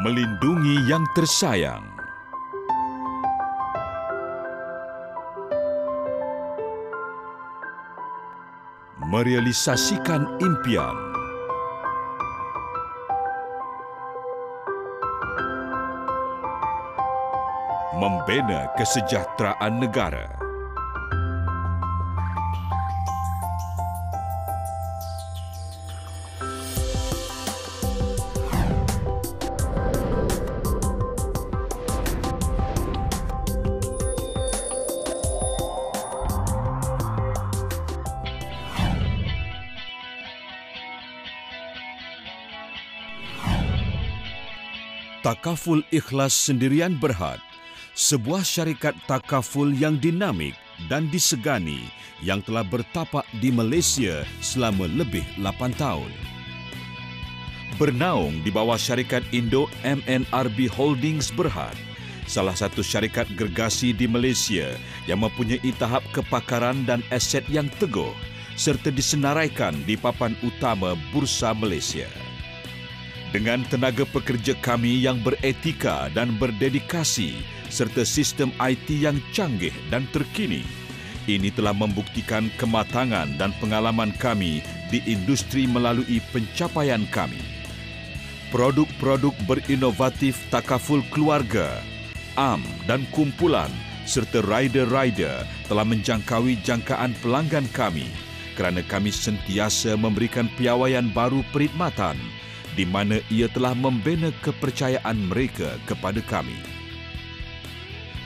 Melindungi yang tersayang. Merealisasikan impian. Membina kesejahteraan negara. Takaful Ikhlas Sendirian Berhad, sebuah syarikat takaful yang dinamik dan disegani yang telah bertapak di Malaysia selama lebih 8 tahun. Bernaung di bawah syarikat Indo MNRB Holdings Berhad, salah satu syarikat gergasi di Malaysia yang mempunyai tahap kepakaran dan aset yang teguh serta disenaraikan di papan utama Bursa Malaysia. Dengan tenaga pekerja kami yang beretika dan berdedikasi serta sistem IT yang canggih dan terkini, ini telah membuktikan kematangan dan pengalaman kami di industri melalui pencapaian kami. Produk-produk berinovatif takaful keluarga, AM dan kumpulan serta rider-rider telah menjangkaui jangkaan pelanggan kami kerana kami sentiasa memberikan piawaian baru perkhidmatan di mana ia telah membina kepercayaan mereka kepada kami.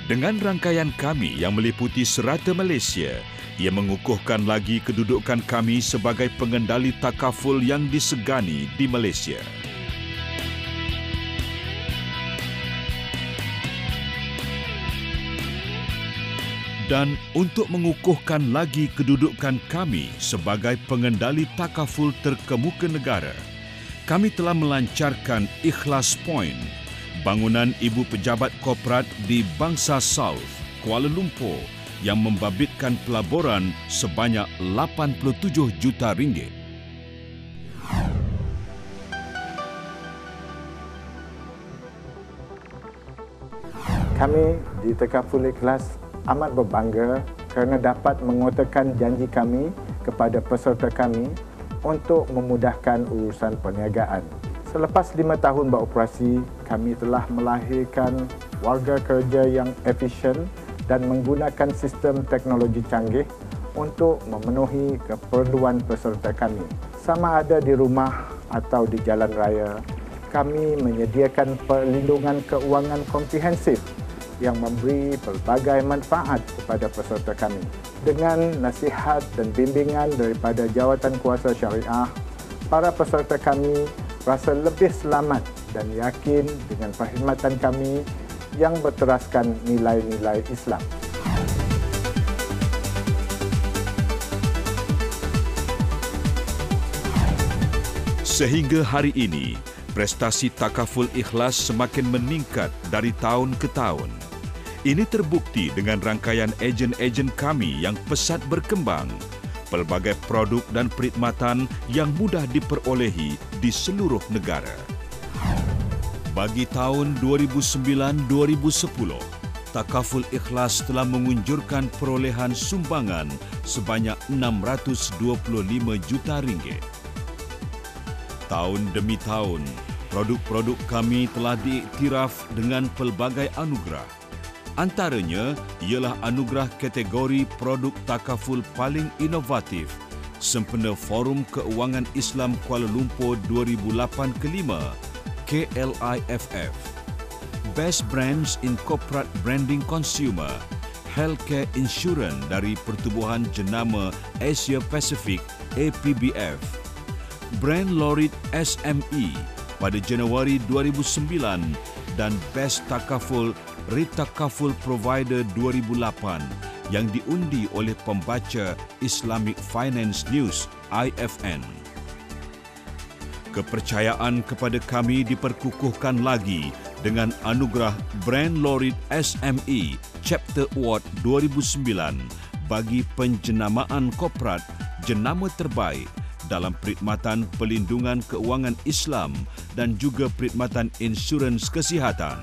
Dengan rangkaian kami yang meliputi serata Malaysia, ia mengukuhkan lagi kedudukan kami sebagai pengendali takaful yang disegani di Malaysia. Dan untuk mengukuhkan lagi kedudukan kami sebagai pengendali takaful terkemuka negara, kami telah melancarkan Ikhlas Point, bangunan ibu pejabat korporat di Bangsa South, Kuala Lumpur yang membabitkan pelaburan sebanyak 87 juta ringgit. Kami di Takaful Ikhlas amat berbangga kerana dapat mengotakkan janji kami kepada peserta kami untuk memudahkan urusan perniagaan. Selepas 5 tahun beroperasi, kami telah melahirkan warga kerja yang efisien dan menggunakan sistem teknologi canggih untuk memenuhi keperluan peserta kami. Sama ada di rumah atau di jalan raya, kami menyediakan perlindungan keuangan komprehensif yang memberi pelbagai manfaat kepada peserta kami. Dengan nasihat dan bimbingan daripada Jawatan Kuasa Syariah, para peserta kami rasa lebih selamat dan yakin dengan perkhidmatan kami yang berteraskan nilai-nilai Islam. Sehingga hari ini, prestasi Takaful Ikhlas semakin meningkat dari tahun ke tahun. Ini terbukti dengan rangkaian ejen-ejen kami yang pesat berkembang, pelbagai produk dan perkhidmatan yang mudah diperolehi di seluruh negara. Bagi tahun 2009-2010, Takaful Ikhlas telah mengunjurkan perolehan sumbangan sebanyak 625 juta ringgit. Tahun demi tahun, produk-produk kami telah diiktiraf dengan pelbagai anugerah. Antaranya ialah anugerah kategori produk takaful paling inovatif sempena Forum Keuangan Islam Kuala Lumpur 2008 ke-5 KLIFF, Best Brands in Corporate Branding Consumer, Healthcare Insurance dari Pertubuhan Jenama Asia Pacific APBF, Brand Laureate SME pada Januari 2009 dan Best Takaful Ritakaful Provider 2008 yang diundi oleh pembaca Islamic Finance News IFN. Kepercayaan kepada kami diperkukuhkan lagi dengan anugerah Brand Laureate SME Chapter Award 2009 bagi penjenamaan korporat jenama terbaik dalam perkhidmatan pelindungan keuangan Islam dan juga perkhidmatan insurans kesihatan.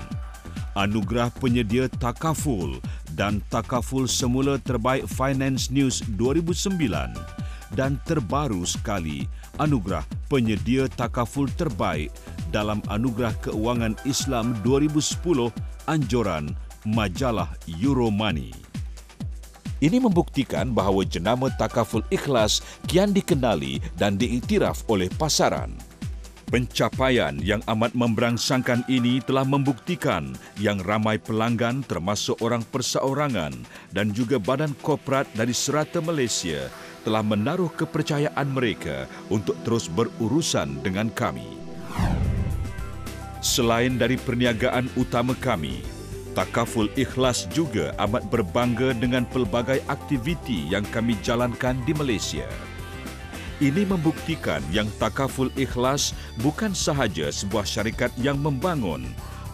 Anugerah penyedia takaful dan takaful semula terbaik Finance News 2009 dan terbaru sekali anugerah penyedia takaful terbaik dalam Anugerah Keuangan Islam 2010 anjuran majalah Euromoney. Ini membuktikan bahawa jenama takaful ikhlas kian dikenali dan diiktiraf oleh pasaran. Pencapaian yang amat memberangsangkan ini telah membuktikan yang ramai pelanggan termasuk orang perseorangan dan juga badan korporat dari serata Malaysia telah menaruh kepercayaan mereka untuk terus berurusan dengan kami. Selain dari perniagaan utama kami, Takaful Ikhlas juga amat berbangga dengan pelbagai aktiviti yang kami jalankan di Malaysia. Ini membuktikan yang Takaful Ikhlas bukan sahaja sebuah syarikat yang membangun,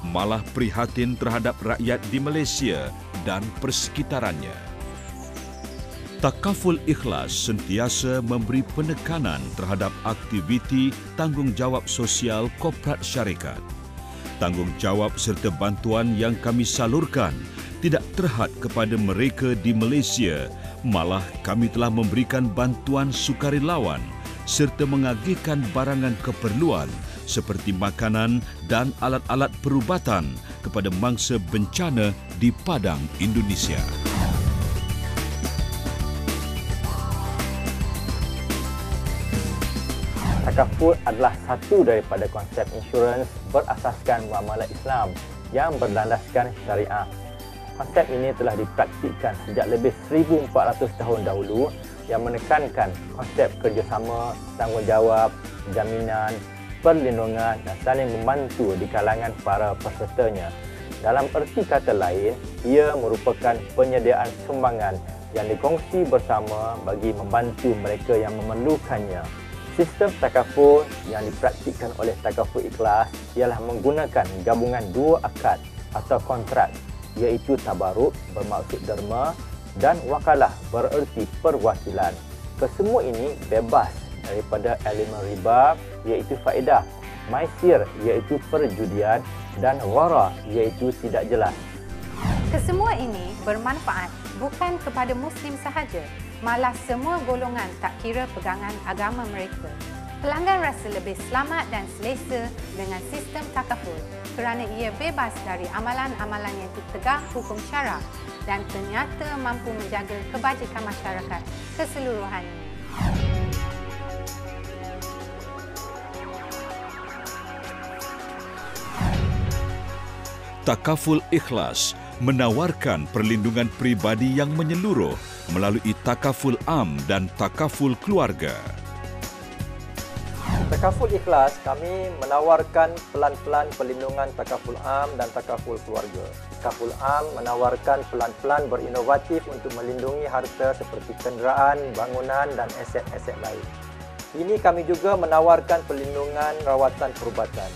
malah prihatin terhadap rakyat di Malaysia dan persekitarannya. Takaful Ikhlas sentiasa memberi penekanan terhadap aktiviti tanggungjawab sosial korporat syarikat. Tanggungjawab serta bantuan yang kami salurkan tidak terhad kepada mereka di Malaysia, malah kami telah memberikan bantuan sukarelawan serta mengagihkan barangan keperluan seperti makanan dan alat-alat perubatan kepada mangsa bencana di Padang, Indonesia. Takaful adalah satu daripada konsep insurans berasaskan muamalah Islam yang berlandaskan syariah. Konsep ini telah dipraktikkan sejak lebih 1,400 tahun dahulu yang menekankan konsep kerjasama, tanggungjawab, jaminan, perlindungan dan saling membantu di kalangan para pesertanya. Dalam erti kata lain, ia merupakan penyediaan sumbangan yang dikongsi bersama bagi membantu mereka yang memerlukannya. Sistem takaful yang dipraktikkan oleh Takaful Ikhlas ialah menggunakan gabungan dua akad atau kontrak, iaitu tabaruk bermaksud derma dan wakalah bererti perwakilan. Kesemua ini bebas daripada elemen riba iaitu faedah, maisir iaitu perjudian dan ghara iaitu tidak jelas. Kesemua ini bermanfaat bukan kepada Muslim sahaja, malah semua golongan tak kira pegangan agama mereka. Pelanggan rasa lebih selamat dan selesa dengan sistem takaful kerana ia bebas dari amalan-amalan yang ditegak hukum syarak dan ternyata mampu menjaga kebajikan masyarakat keseluruhannya. Takaful Ikhlas menawarkan perlindungan peribadi yang menyeluruh melalui takaful am dan takaful keluarga. Takaful Ikhlas, kami menawarkan pelan-pelan perlindungan takaful am dan takaful keluarga. Takaful am menawarkan pelan-pelan berinovatif untuk melindungi harta seperti kenderaan, bangunan dan aset-aset lain. Ini kami juga menawarkan perlindungan rawatan perubatan.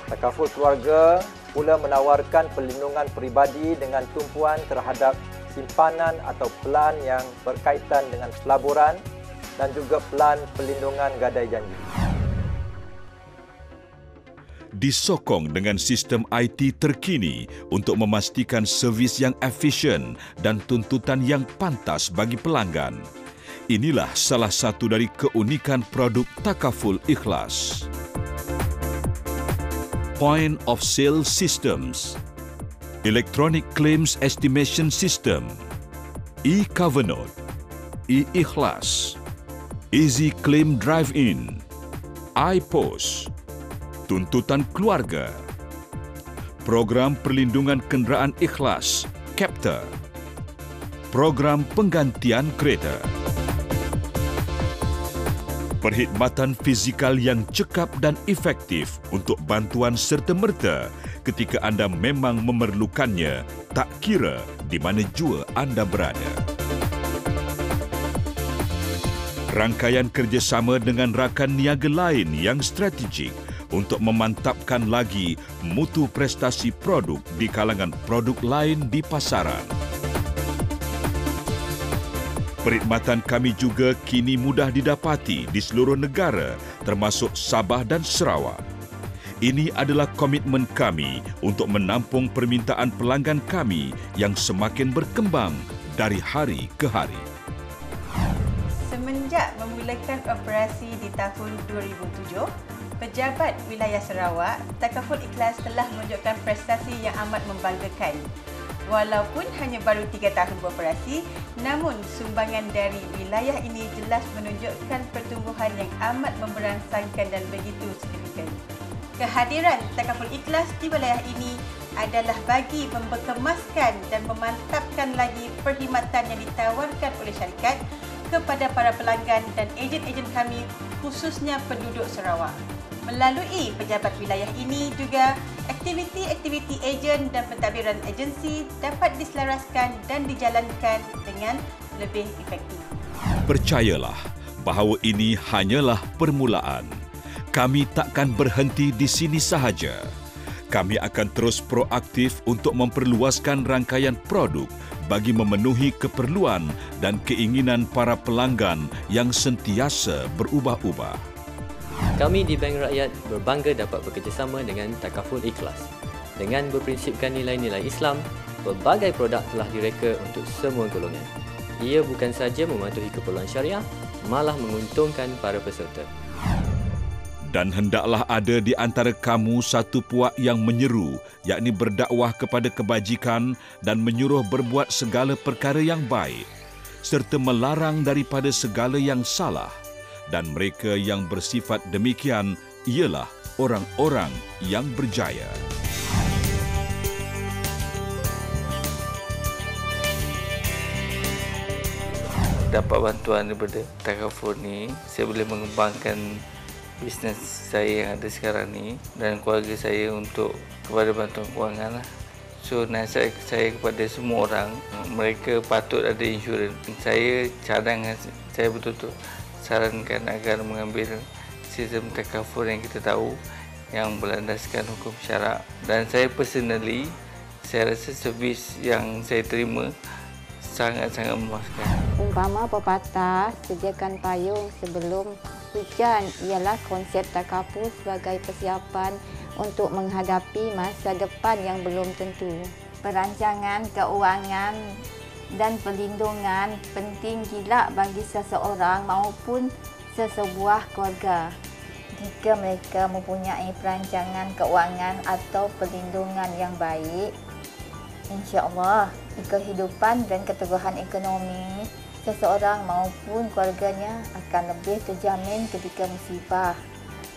Takaful keluarga pula menawarkan perlindungan peribadi dengan tumpuan terhadap simpanan atau pelan yang berkaitan dengan pelaburan dan juga pelan perlindungan gadai janji. Disokong dengan sistem IT terkini untuk memastikan servis yang efisien dan tuntutan yang pantas bagi pelanggan. Inilah salah satu dari keunikan produk Takaful Ikhlas. Point of Sale Systems, Electronic Claims Estimation System, e-Covernote, e-Ikhlas, Easy Claim Drive-In, iPost, tuntutan keluarga, program perlindungan kenderaan ikhlas, Capta, program penggantian kereta. Perkhidmatan fizikal yang cekap dan efektif untuk bantuan serta-merta ketika anda memang memerlukannya, tak kira di mana jua anda berada. Rangkaian kerjasama dengan rakan niaga lain yang strategik untuk memantapkan lagi mutu prestasi produk di kalangan produk lain di pasaran. Perkhidmatan kami juga kini mudah didapati di seluruh negara termasuk Sabah dan Sarawak. Ini adalah komitmen kami untuk menampung permintaan pelanggan kami yang semakin berkembang dari hari ke hari. Semenjak memulakan operasi di tahun 2007, Pejabat Wilayah Sarawak, Takaful Ikhlas telah menunjukkan prestasi yang amat membanggakan. Walaupun hanya baru 3 tahun beroperasi, namun sumbangan dari wilayah ini jelas menunjukkan pertumbuhan yang amat memberangsangkan dan begitu signifikan. Kehadiran Takaful Ikhlas di wilayah ini adalah bagi memperkemaskan dan memantapkan lagi perkhidmatan yang ditawarkan oleh syarikat kepada para pelanggan dan ejen-ejen kami, khususnya penduduk Sarawak. Melalui pejabat wilayah ini juga, aktiviti-aktiviti ejen dan pentadbiran agensi dapat diselaraskan dan dijalankan dengan lebih efektif. Percayalah bahawa ini hanyalah permulaan. Kami takkan berhenti di sini sahaja. Kami akan terus proaktif untuk memperluaskan rangkaian produk bagi memenuhi keperluan dan keinginan para pelanggan yang sentiasa berubah-ubah. Kami di Bank Rakyat berbangga dapat bekerjasama dengan Takaful Ikhlas. Dengan berprinsipkan nilai-nilai Islam, pelbagai produk telah direka untuk semua golongan. Ia bukan sahaja mematuhi keperluan syariah, malah menguntungkan para peserta. Dan hendaklah ada di antara kamu satu puak yang menyeru, yakni berdakwah kepada kebajikan dan menyuruh berbuat segala perkara yang baik, serta melarang daripada segala yang salah. Dan mereka yang bersifat demikian ialah orang-orang yang berjaya. Dapat bantuan daripada Takaful ni, saya boleh mengembangkan bisnes saya yang ada sekarang ni dan keluarga saya untuk kepada bantuan kewangan lah. So nasihat saya kepada semua orang, mereka patut ada insurans. Saya cadangan, saya betul-betul sarankan agar mengambil sistem Takaful yang kita tahu yang berlandaskan hukum syarak. Dan saya personally, saya rasa servis yang saya terima sangat-sangat memuaskan. Umpama pepatah, sediakan payung sebelum hujan ialah konsep Takaful sebagai persiapan untuk menghadapi masa depan yang belum tentu. Perancangan keuangan dan perlindungan penting gila bagi seseorang maupun sesebuah keluarga. Jika mereka mempunyai perancangan keuangan atau perlindungan yang baik, insya-Allah kehidupan dan keteguhan ekonomi seseorang maupun keluarganya akan lebih terjamin ketika musibah.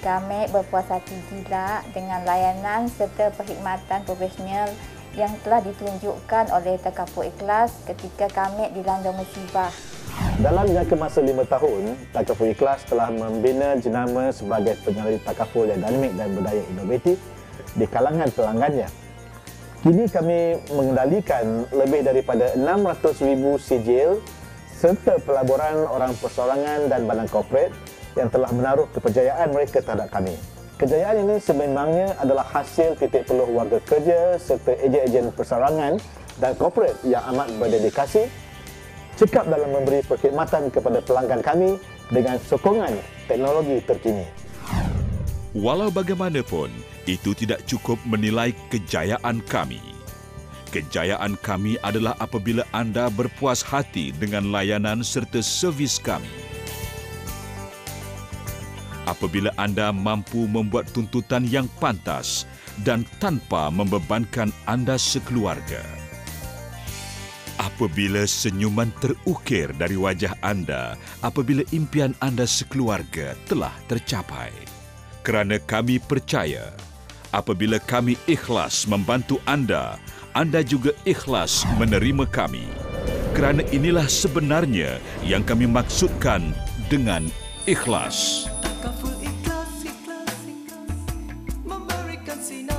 Kami berpuas hati gila dengan layanan serta perkhidmatan profesional yang telah ditunjukkan oleh Takaful Ikhlas ketika kami dilanda musibah. Dalam jangka masa 5 tahun, Takaful Ikhlas telah membina jenama sebagai penyalur takaful yang dinamik dan berdaya inovatif di kalangan pelanggannya. Kini kami mengendalikan lebih daripada 600,000 sijil serta pelaburan orang persorangan dan badan korporat yang telah menaruh kepercayaan mereka terhadap kami. Kejayaan ini sebenarnya adalah hasil titik peluh warga kerja serta ejen-ejen persorangan dan korporat yang amat berdedikasi, cekap dalam memberi perkhidmatan kepada pelanggan kami dengan sokongan teknologi terkini. Walau bagaimanapun, itu tidak cukup menilai kejayaan kami. Kejayaan kami adalah apabila anda berpuas hati dengan layanan serta servis kami. Apabila anda mampu membuat tuntutan yang pantas dan tanpa membebankan anda sekeluarga. Apabila senyuman terukir dari wajah anda apabila impian anda sekeluarga telah tercapai. Kerana kami percaya, apabila kami ikhlas membantu anda, anda juga ikhlas menerima kami. Kerana inilah sebenarnya yang kami maksudkan dengan ikhlas. Takaful ikhlas, memberikan sinar.